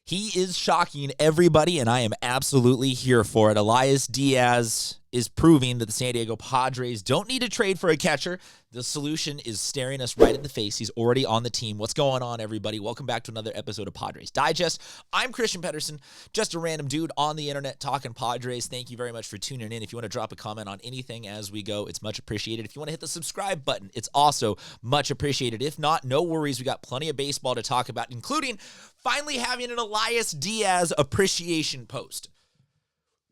He is shocking everybody, and I am absolutely here for it. Elias Diaz is proving that the San Diego Padres don't need to trade for a catcher. The solution is staring us right in the face. He's already on the team. What's going on, everybody? Welcome back to another episode of Padres Digest. I'm Christian Pedersen, just a random dude on the internet talking Padres. Thank you very much for tuning in. If you want to drop a comment on anything as we go, it's much appreciated. If you want to hit the subscribe button, it's also much appreciated. If not, no worries. We got plenty of baseball to talk about, including finally having an Elias Diaz appreciation post.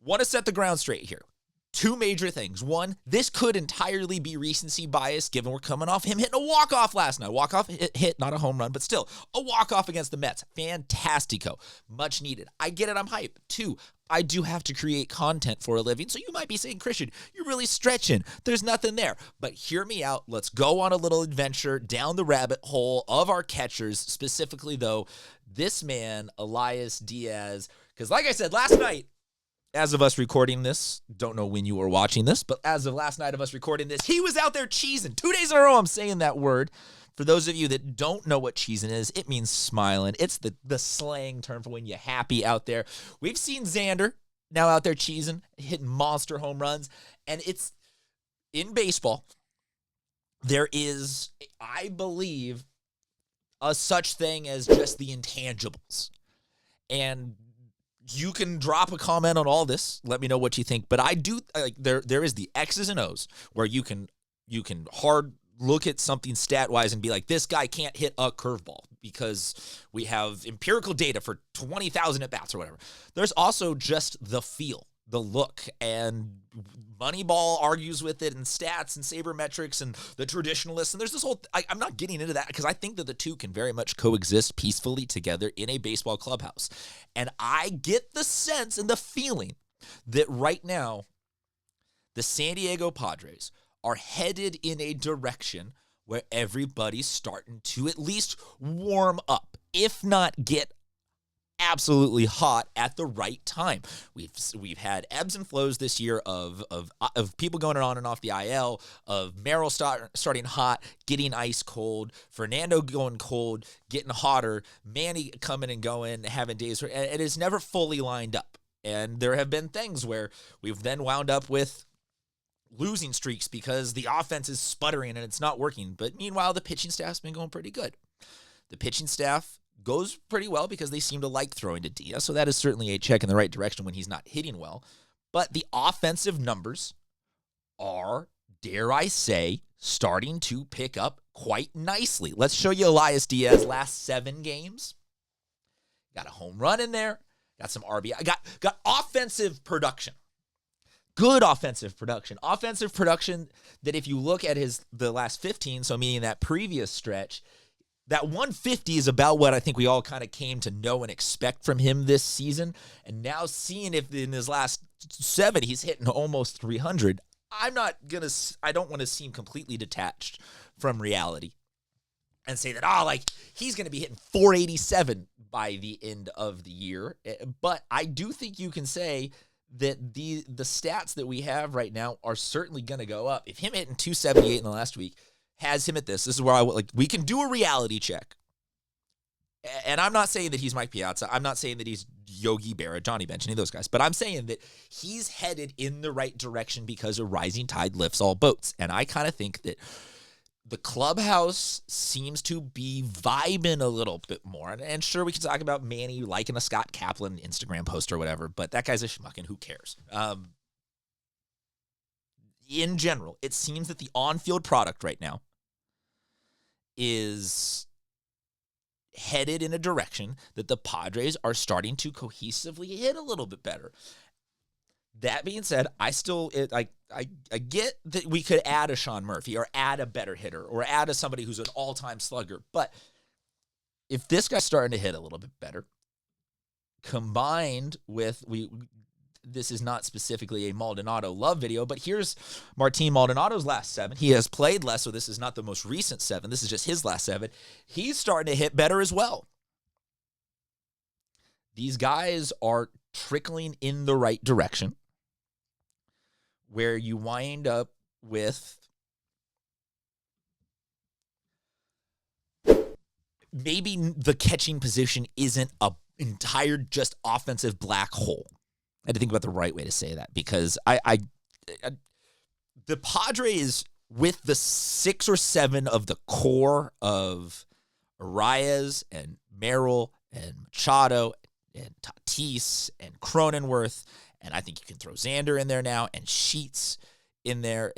Want to set the ground straight here. Two major things. One, this could entirely be recency bias, given we're coming off him hitting a walk-off last night. Walk-off hit, not a home run, but still, a walk-off against the Mets. Fantastico. Much needed. I get it. I'm hyped. Two, I do have to create content for a living, so you might be saying, Christian, you're really stretching. There's nothing there. But hear me out. Let's go on a little adventure down the rabbit hole of our catchers, specifically, though, this man, Elias Diaz, because like I said, last night, as of us recording this, don't know when you were watching this, but as of last night of us recording this, he was out there cheesing. 2 days in a row, I'm saying that word. For those of you that don't know what cheesing is, it means smiling. It's the slang term for when you're happy out there. We've seen Xander now out there cheesing, hitting monster home runs, and it's in baseball. There is, I believe, a such thing as just the intangibles. And you can drop a comment on all this. Let me know what you think. But I do like there is the X's and O's where you can hard look at something stat wise and be like, this guy can't hit a curveball because we have empirical data for 20,000 at bats or whatever. There's also just the feel, the look, and Moneyball argues with it, and stats and sabermetrics and the traditionalists. And there's this whole, I'm not getting into that because I think that the two can very much coexist peacefully together in a baseball clubhouse. And I get the sense and the feeling that right now, the San Diego Padres are headed in a direction where everybody's starting to at least warm up, if not get absolutely hot at the right time. We've had ebbs and flows this year of people going on and off the IL, of Merrill starting hot, getting ice cold, Fernando going cold, getting hotter, Manny coming and going, having days where it is never fully lined up. And there have been things where we've then wound up with losing streaks because the offense is sputtering and it's not working. But meanwhile, the pitching staff's been going pretty good. The pitching staff goes pretty well because they seem to like throwing to Diaz, so that is certainly a check in the right direction when he's not hitting well. But the offensive numbers are, dare I say, starting to pick up quite nicely. Let's show you Elias Diaz last 7 games. Got a home run in there. Got some RBI. Got offensive production. Good offensive production. Offensive production that if you look at the last 15, so meaning that previous stretch, that 150 is about what I think we all kind of came to know and expect from him this season. And now seeing if in his last 7, he's hitting almost 300, I don't want to seem completely detached from reality and say that, he's going to be hitting 487 by the end of the year. But I do think you can say that the stats that we have right now are certainly going to go up. If him hitting 278 in the last week has him at this is where we can do a reality check. And I'm not saying that he's Mike Piazza. I'm not saying that he's Yogi Berra, Johnny Bench, any of those guys. But I'm saying that he's headed in the right direction because a rising tide lifts all boats. And I kind of think that the clubhouse seems to be vibing a little bit more. And sure, we can talk about Manny liking a Scott Kaplan Instagram post or whatever, but that guy's a schmuck and who cares? In general, it seems that the on-field product right now is headed in a direction that the Padres are starting to cohesively hit a little bit better. That being said, I get that we could add a Sean Murphy or add a better hitter or add somebody who's an all-time slugger. But if this guy's starting to hit a little bit better, combined with this is not specifically a Maldonado love video, but here's Martin Maldonado's last 7. He has played less, so this is not the most recent 7. This is just his last 7. He's starting to hit better as well. These guys are trickling in the right direction where you wind up with maybe the catching position isn't a entire just offensive black hole. I had to think about the right way to say that, because the Padres, with the 6 or 7 of the core of Arraez and Merrill and Machado and Tatis and Cronenworth, and I think you can throw Xander in there now, and Shildt in there.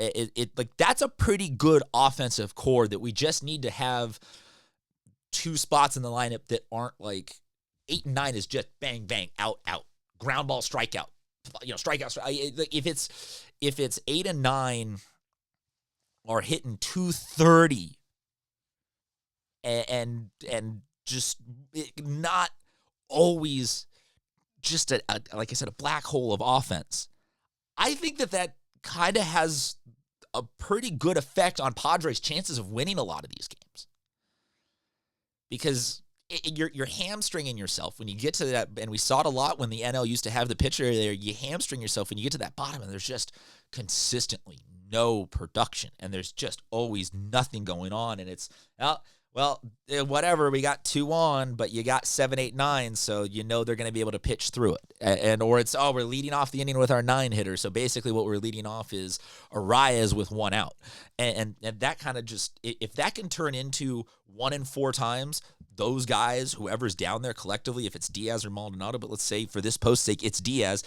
Like, that's a pretty good offensive core that we just need to have 2 spots in the lineup that aren't like 8 and 9 is just bang, bang, out, ground ball, strikeout, strikeout. If it's 8 and 9 are hitting 230 and just not always just like I said, a black hole of offense, I think that kind of has a pretty good effect on Padres' chances of winning a lot of these games, because you're hamstringing yourself when you get to that. And we saw it a lot when the NL used to have the pitcher there. You hamstring yourself when you get to that bottom, and there's just consistently no production, and there's just always nothing going on. And it's, well, whatever, we got 2 on, but you got 7, 8, 9, so they're going to be able to pitch through it. Or it's, we're leading off the inning with our 9 hitter, so basically what we're leading off is Arraez with 1 out. And that kind of just, if that can turn into 1 in 4 times, those guys, whoever's down there collectively, if it's Diaz or Maldonado, but let's say for this post's sake, it's Diaz,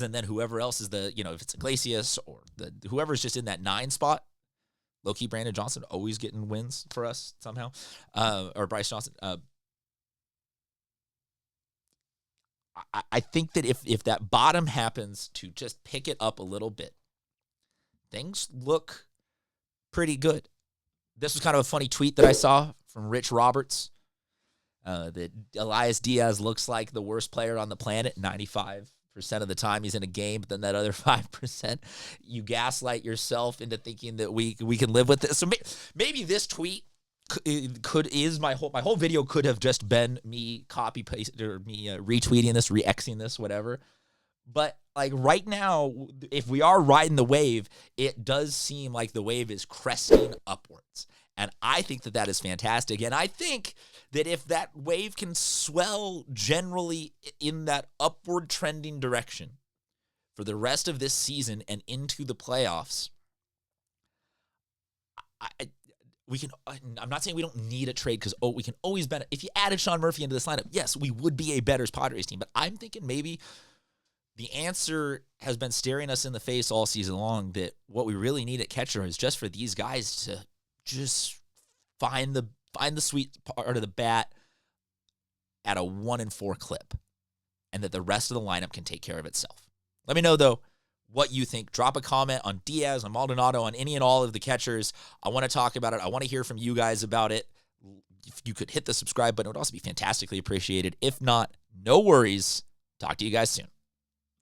and then whoever else is if it's Iglesias or whoever's just in that 9 spot, low-key Brandon Johnson always getting wins for us somehow, or Bryce Johnson. I think that if that bottom happens to just pick it up a little bit, things look pretty good. This was kind of a funny tweet that I saw from Rich Roberts, that Elias Diaz looks like the worst player on the planet 95% of the time he's in a game, but then that other 5%, you gaslight yourself into thinking that we can live with this. So maybe this tweet my whole video could have just been me copy paste or me retweeting this, re-Xing this, whatever. But like right now, if we are riding the wave, it does seem like the wave is cresting upwards. And I think that is fantastic. And I think that if that wave can swell generally in that upward trending direction for the rest of this season and into the playoffs, I'm not saying we don't need a trade, because we can always benefit. If you added Sean Murphy into this lineup, yes, we would be a better Padres team. But I'm thinking maybe the answer has been staring us in the face all season long, that what we really need at catcher is just for these guys to just find the sweet part of the bat at a 1 in 4 clip, and that the rest of the lineup can take care of itself. Let me know, though, what you think. Drop a comment on Diaz, on Maldonado, on any and all of the catchers. I want to talk about it. I want to hear from you guys about it. If you could hit the subscribe button, it would also be fantastically appreciated. If not, no worries. Talk to you guys soon.